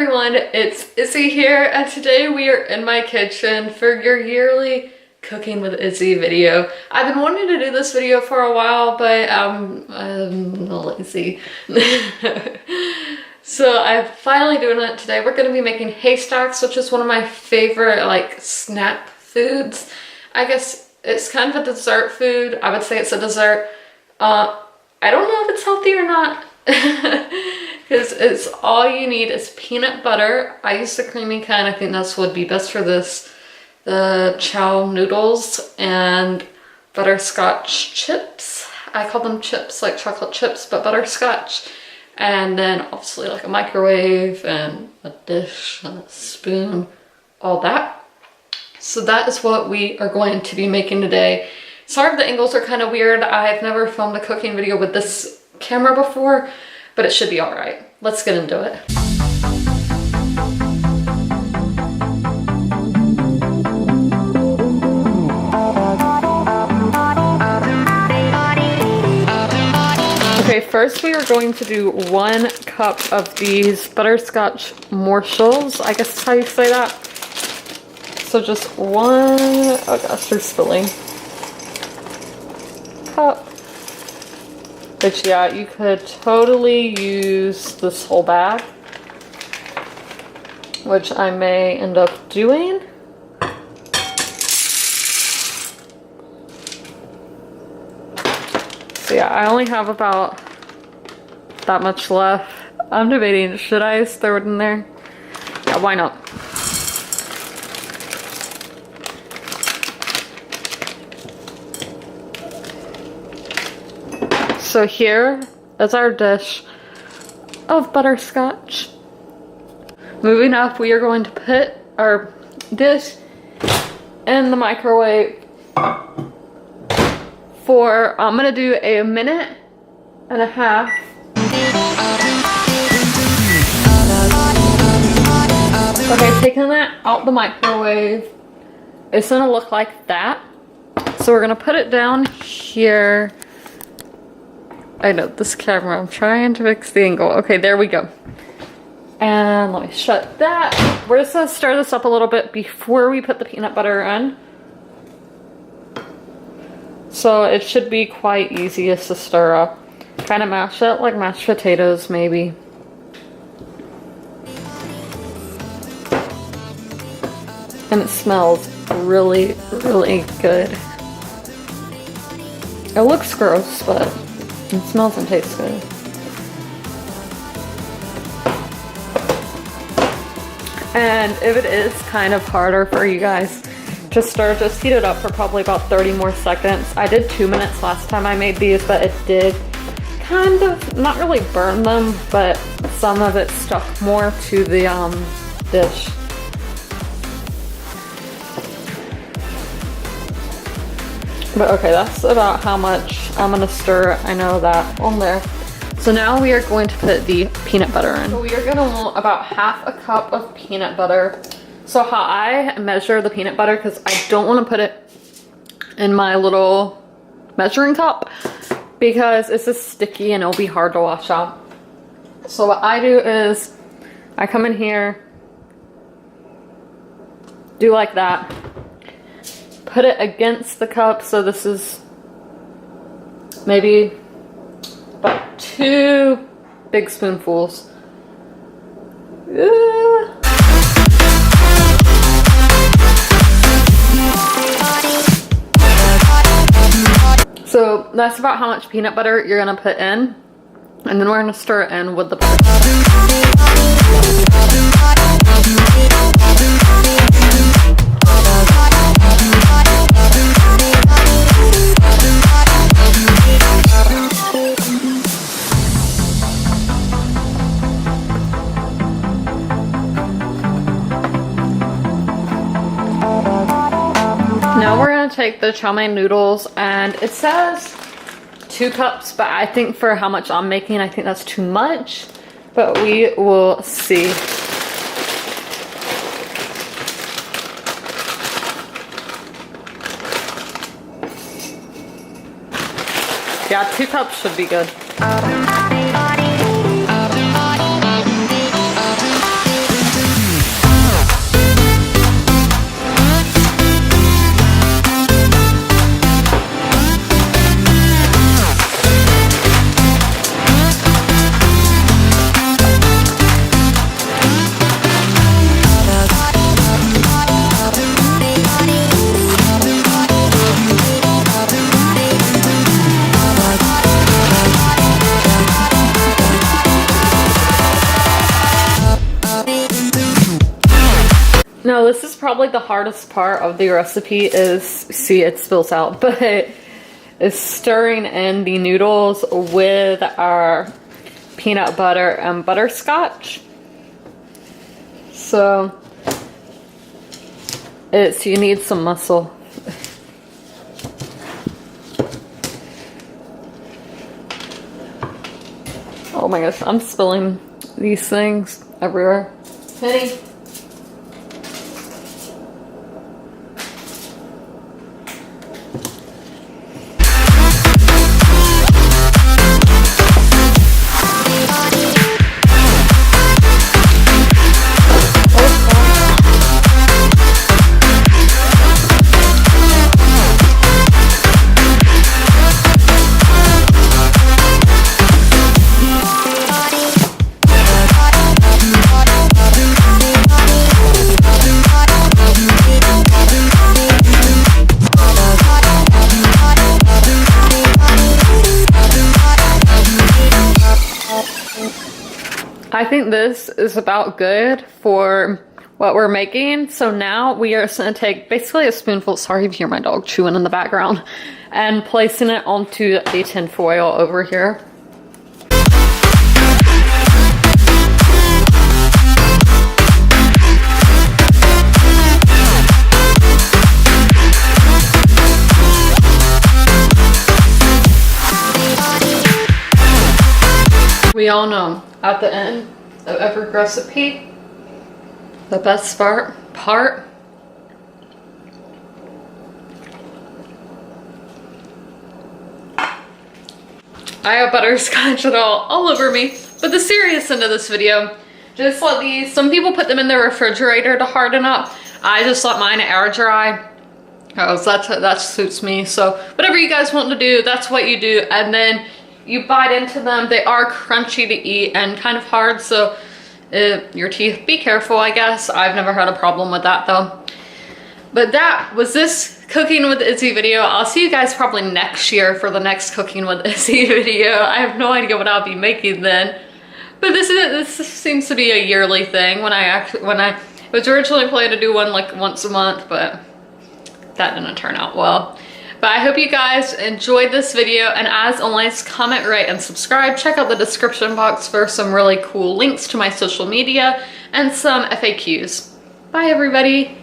Everyone, it's Izzy here, and today we are in my kitchen for your yearly Cooking with Izzy video. I've been wanting to do this video for a while, but I'm lazy. So I'm finally doing it today. We're going to be making Haystacks, which is one of my favorite like snack foods. I guess it's kind of a dessert food. I would say it's a dessert. I don't know if it's healthy or not. Because it's all you need is peanut butter. I use the creamy kind. I think that's would be best for this. The chow noodles and butterscotch chips. I call them chips, like chocolate chips, but butterscotch. And then obviously like a microwave and a dish and a spoon, all that. So that is what we are going to be making today. Sorry if the angles are kind of weird. I've never filmed a cooking video with this camera before, but it should be all right. Let's get into it. Okay, first we are going to do 1 cup of these butterscotch morsels. I guess that's how you say that. So just 1, oh gosh, they're spilling. Cup. But yeah, you could totally use this whole bag, which I may end up doing. So yeah, I only have about that much left. I'm debating, should I just throw it in there? Yeah, why not? So here is our dish of butterscotch. Moving up, we are going to put our dish in the microwave for, I'm gonna do a 1.5 minutes. Okay, taking that out the microwave, it's gonna look like that. So we're gonna put it down here. I know, this camera, I'm trying to fix the angle. Okay, there we go. And let me shut that. We're just gonna stir this up a little bit before we put the peanut butter in. So it should be quite easy just to stir up. Kind of mash it like mashed potatoes, maybe. And it smells really, really good. It looks gross, but it smells and tastes good. And if it is kind of harder for you guys to stir, just heat it up for probably about 30 more seconds. I did 2 minutes last time I made these, but it did kind of, not really burn them, but some of it stuck more to the dish. But okay, that's about how much I'm gonna stir. I know that on there. So now we are going to put the peanut butter in. So we are gonna want about 1/2 cup of peanut butter. So how I measure the peanut butter, because I don't want to put it in my little measuring cup because it's just sticky and it'll be hard to wash out. So what I do is I come in here, do like that, put it against the cup. So this is maybe about 2 big spoonfuls. So that's about how much peanut butter you're gonna put in, and then we're gonna stir it in with the butter. Now we're gonna take the chow mein noodles, and it says 2 cups, but I think for how much I'm making, I think that's too much, but we will see. Yeah, 2 cups should be good. No, this is probably the hardest part of the recipe is, see, it spills out, but is stirring in the noodles with our peanut butter and butterscotch. So you need some muscle. Oh my gosh, I'm spilling these things everywhere. Penny. I think this is about good for what we're making. So now we are just going to take basically a spoonful, sorry if you hear my dog chewing in the background, and placing it onto the tin foil over here. We all know at the end of every recipe, the best part, I have butterscotch all over me. But the serious end of this video, just let these, some people put them in the refrigerator to harden up. I just let mine air dry. That suits me. So whatever you guys want to do, that's what you do. And then you bite into them. They are crunchy to eat and kind of hard, so your teeth, be careful, I guess. I've never had a problem with that though. But that was this Cooking with Izzy video. I'll see you guys probably next year for the next Cooking with Izzy video. I have no idea what I'll be making then. But this seems to be a yearly thing. When I was originally planning to do one like once a month, but that didn't turn out well. But I hope you guys enjoyed this video, and as always, comment, rate, and subscribe. Check out the description box for some really cool links to my social media and some FAQs. Bye everybody.